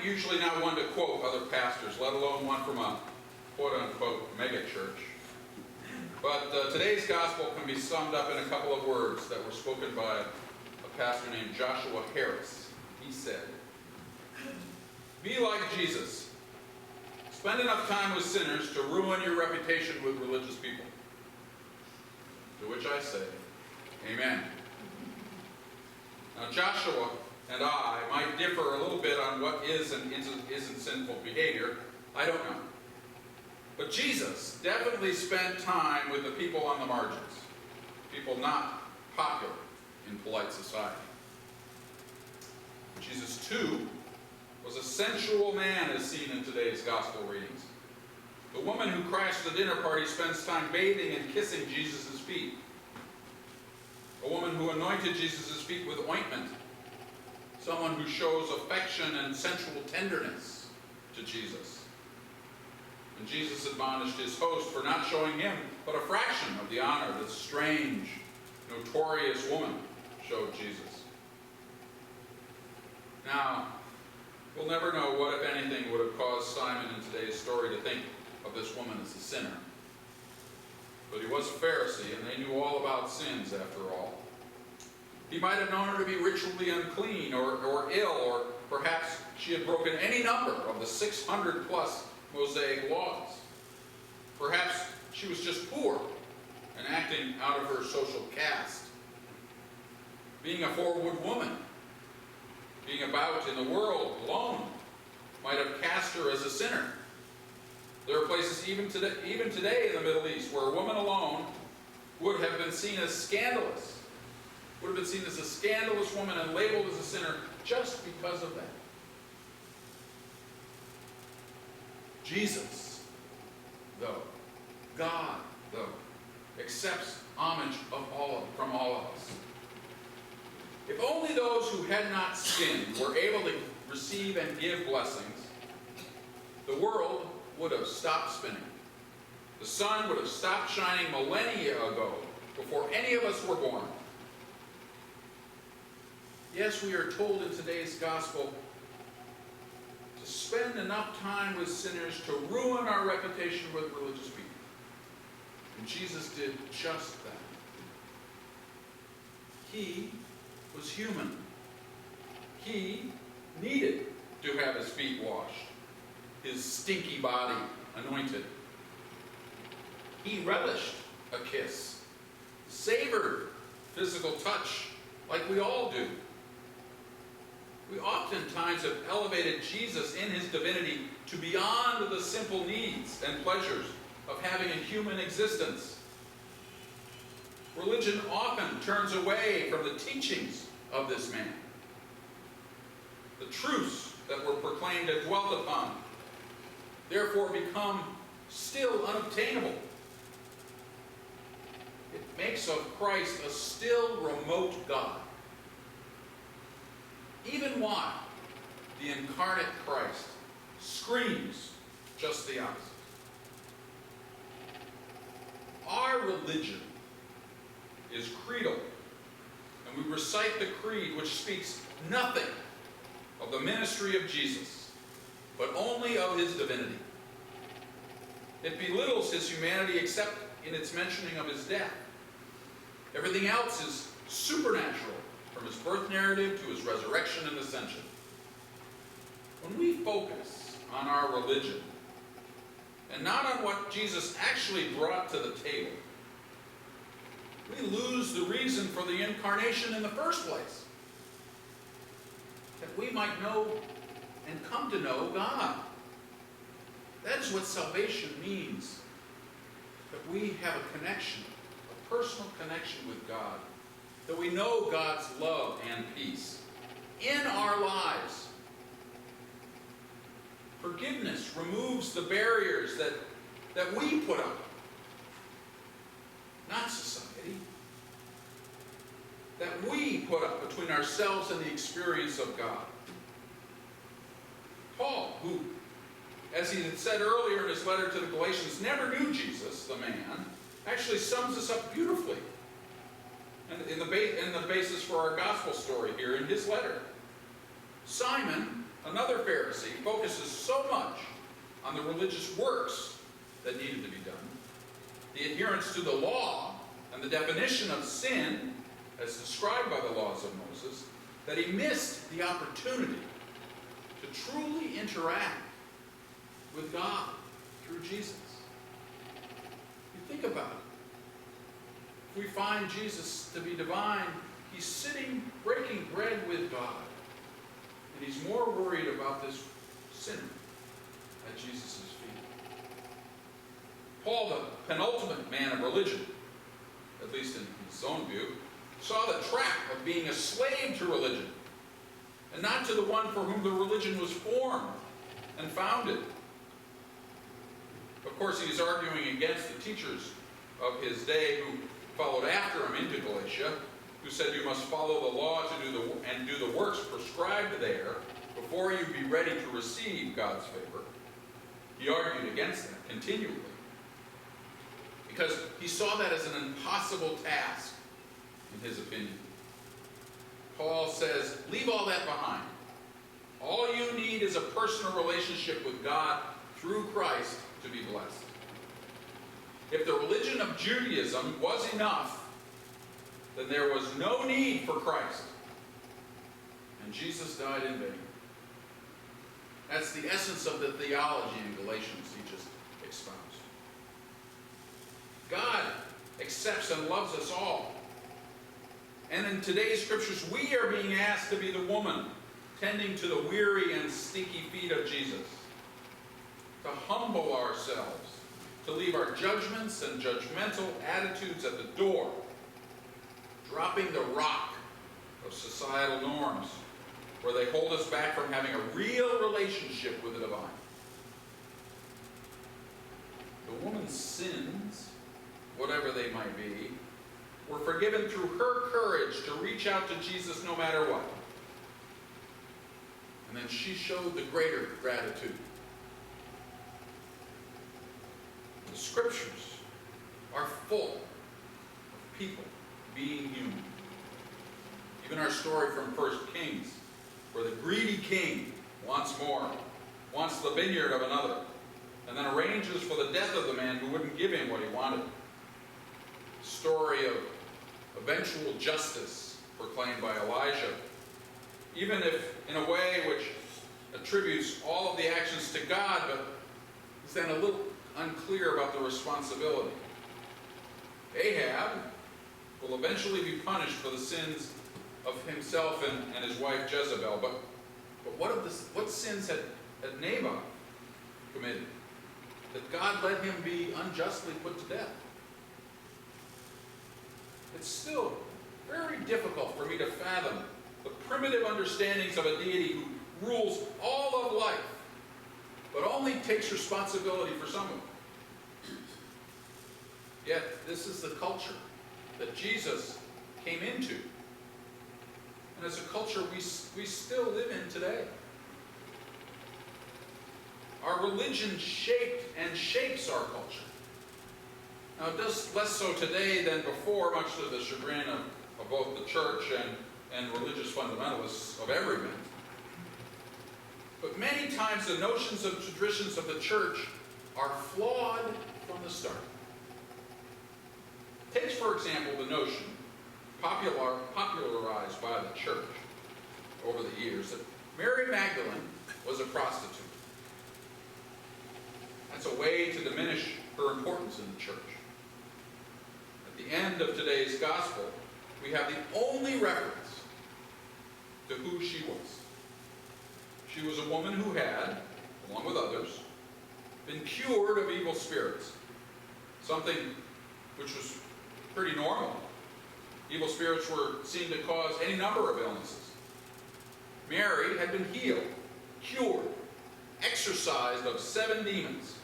usually not one to quote other pastors, let alone one from a quote-unquote mega church. But today's gospel can be summed up in a couple of words that were spoken by a pastor named Joshua Harris. He said, "Be like Jesus. Spend enough time with sinners to ruin your reputation with religious people." To which I say, amen. Now Joshua and I might differ a little bit on what is and isn't sinful behavior. I don't know. But Jesus definitely spent time with the people on the margins, people not popular in polite society. Jesus, too, was a sensual man as seen in today's gospel readings. The woman who crashed the dinner party spends time bathing and kissing Jesus' feet. A woman who anointed Jesus' feet with ointment. Someone who shows affection and sensual tenderness to Jesus. And Jesus admonished his host for not showing him but a fraction of the honor this strange, notorious woman showed Jesus. Now, we'll never know what, if anything, would have caused Simon in today's story to think of this woman as a sinner. But he was a Pharisee, and they knew all about sins, after all. He might have known her to be ritually unclean or ill, or perhaps she had broken any number of the 600-plus Mosaic laws. Perhaps she was just poor and acting out of her social caste. Being a forward woman, being about in the world alone, might have cast her as a sinner. There are places even today in the Middle East where a woman alone would have been seen as scandalous, would have been seen as a scandalous woman and labeled as a sinner just because of that. Jesus, though, God, though, accepts homage from all of us. If only those who had not sinned were able to receive and give blessings, the world would have stopped spinning. The sun would have stopped shining millennia ago, before any of us were born. Yes, we are told in today's gospel to spend enough time with sinners to ruin our reputation with religious people. And Jesus did just that. He was human. He needed to have his feet washed, his stinky body anointed. He relished a kiss, savored physical touch like we all do. We oftentimes have elevated Jesus in his divinity to beyond the simple needs and pleasures of having a human existence. Religion often turns away from the teachings of this man. The truths that were proclaimed and dwelt upon therefore become still unobtainable. It makes of Christ a still remote God. Even while the incarnate Christ screams just the opposite. Our religion is creedal, and we recite the creed which speaks nothing of the ministry of Jesus, but only of his divinity. It belittles his humanity except in its mentioning of his death. Everything else is supernatural, from his birth narrative to his resurrection and ascension. When we focus on our religion, and not on what Jesus actually brought to the table, we lose the reason for the incarnation in the first place. That we might know and come to know God. That is what salvation means. That we have a connection, a personal connection with God. That we know God's love and peace in our lives. Forgiveness removes the barriers that we put up, not society, that we put up between ourselves and the experience of God. Paul, who, as he had said earlier in his letter to the Galatians, never knew Jesus, the man, actually sums this up beautifully in the basis for our gospel story here in his letter. Simon Another Pharisee focuses so much on the religious works that needed to be done, the adherence to the law and the definition of sin as described by the laws of Moses, that he missed the opportunity to truly interact with God through Jesus. You think about it. If we find Jesus to be divine, he's sitting, breaking bread with God. And he's more worried about this sinner at Jesus' feet. Paul, the penultimate man of religion, at least in his own view, saw the trap of being a slave to religion, and not to the one for whom the religion was formed and founded. Of course, he is arguing against the teachers of his day who followed after him into Galatia, who said you must follow the law to do the works prescribed there before you be ready to receive God's favor. He argued against that continually, because he saw that as an impossible task, in his opinion. Paul says, leave all that behind. All you need is a personal relationship with God through Christ to be blessed. If the religion of Judaism was enough, then there was no need for Christ. And Jesus died in vain. That's the essence of the theology in Galatians he just expounds. God accepts and loves us all. And in today's scriptures, we are being asked to be the woman tending to the weary and stinky feet of Jesus. To humble ourselves, to leave our judgments and judgmental attitudes at the door, dropping the rock of societal norms where they hold us back from having a real relationship with the divine. The woman's sins, whatever they might be, were forgiven through her courage to reach out to Jesus no matter what. And then she showed the greater gratitude. The scriptures are full of people being human. Even our story from 1 Kings, where the greedy king wants more, wants the vineyard of another, and then arranges for the death of the man who wouldn't give him what he wanted. Story of eventual justice proclaimed by Elijah, even if in a way which attributes all of the actions to God, but is then a little unclear about the responsibility. Ahab will eventually be punished for the sins of himself and his wife Jezebel, but what sins had Naboth committed that God let him be unjustly put to death? It's still very difficult for me to fathom the primitive understandings of a deity who rules all of life, but only takes responsibility for some of it. Yet, this is the culture that Jesus came into. And it's a culture we still live in today. Our religion shaped and shapes our culture. Now, it does less so today than before, much to the chagrin of both the church and religious fundamentalists of every bent. But many times the notions and traditions of the church are flawed from the start. Take, for example, the notion, popularized by the church over the years, that Mary Magdalene was a prostitute. That's a way to diminish her importance in the church. At the end of today's gospel, we have the only reference to who she was. She was a woman who had, along with others, been cured of evil spirits, something which was pretty normal. Evil spirits were seen to cause any number of illnesses. Mary had been healed, cured, exorcised of 7 demons.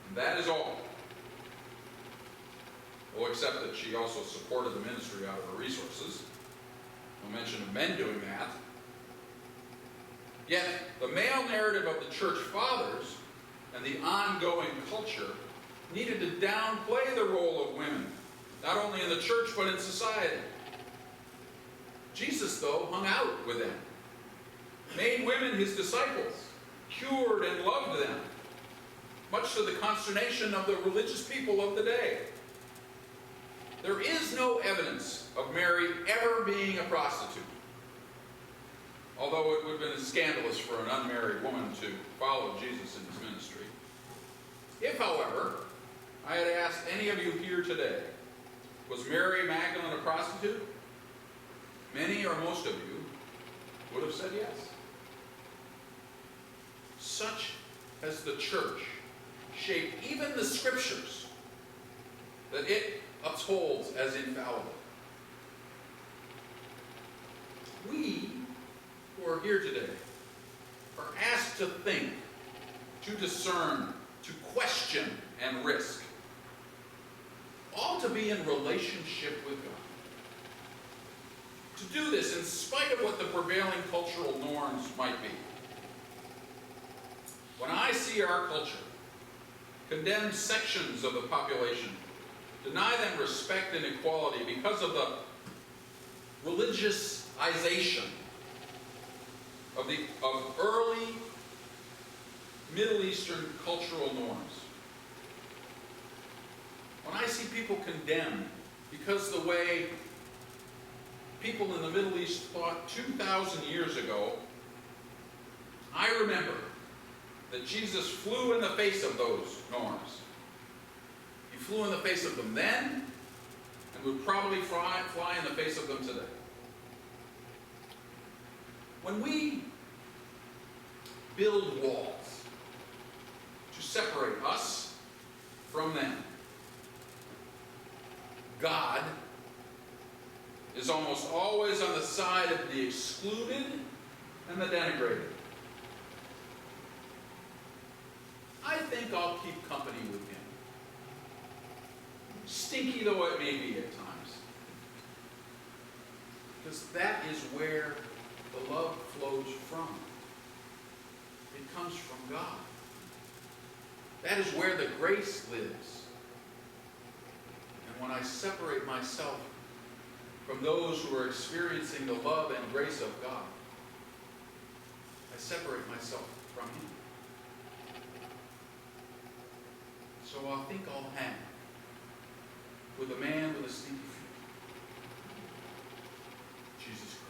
And that is all. Well, except that she also supported the ministry out of her resources. No mention of men doing that. Yet, the male narrative of the church fathers and the ongoing culture needed to downplay the role of women, not only in the church but in society. Jesus, though, hung out with them, made many women, his disciples, cured and loved them, much to the consternation of the religious people of the day. There is no evidence of Mary ever being a prostitute, although it would have been scandalous for an unmarried woman to follow Jesus in his ministry. If, however, I had asked any of you here today, was Mary Magdalene a prostitute? Many or most of you would have said yes. Such has the church shaped even the scriptures that it upholds as infallible. We who are here today are asked to think, to discern, to question and risk, all to be in relationship with God. To do this in spite of what the prevailing cultural norms might be. When I see our culture condemn sections of the population, deny them respect and equality because of the religiousization of early Middle Eastern cultural norms, when I see people condemned because the way people in the Middle East thought 2,000 years ago, I remember that Jesus flew in the face of those norms. He flew in the face of them then, and would probably fly in the face of them today. When we build walls to separate us from them, God is almost always on the side of the excluded and the denigrated. I think I'll keep company with him, stinky though it may be at times, because that is where the love flows from. It comes from God. That is where the grace lives. And when I separate myself from those who are experiencing the love and grace of God, I separate myself from him. So I think I'll hang with a man with a stinky feet, Jesus Christ.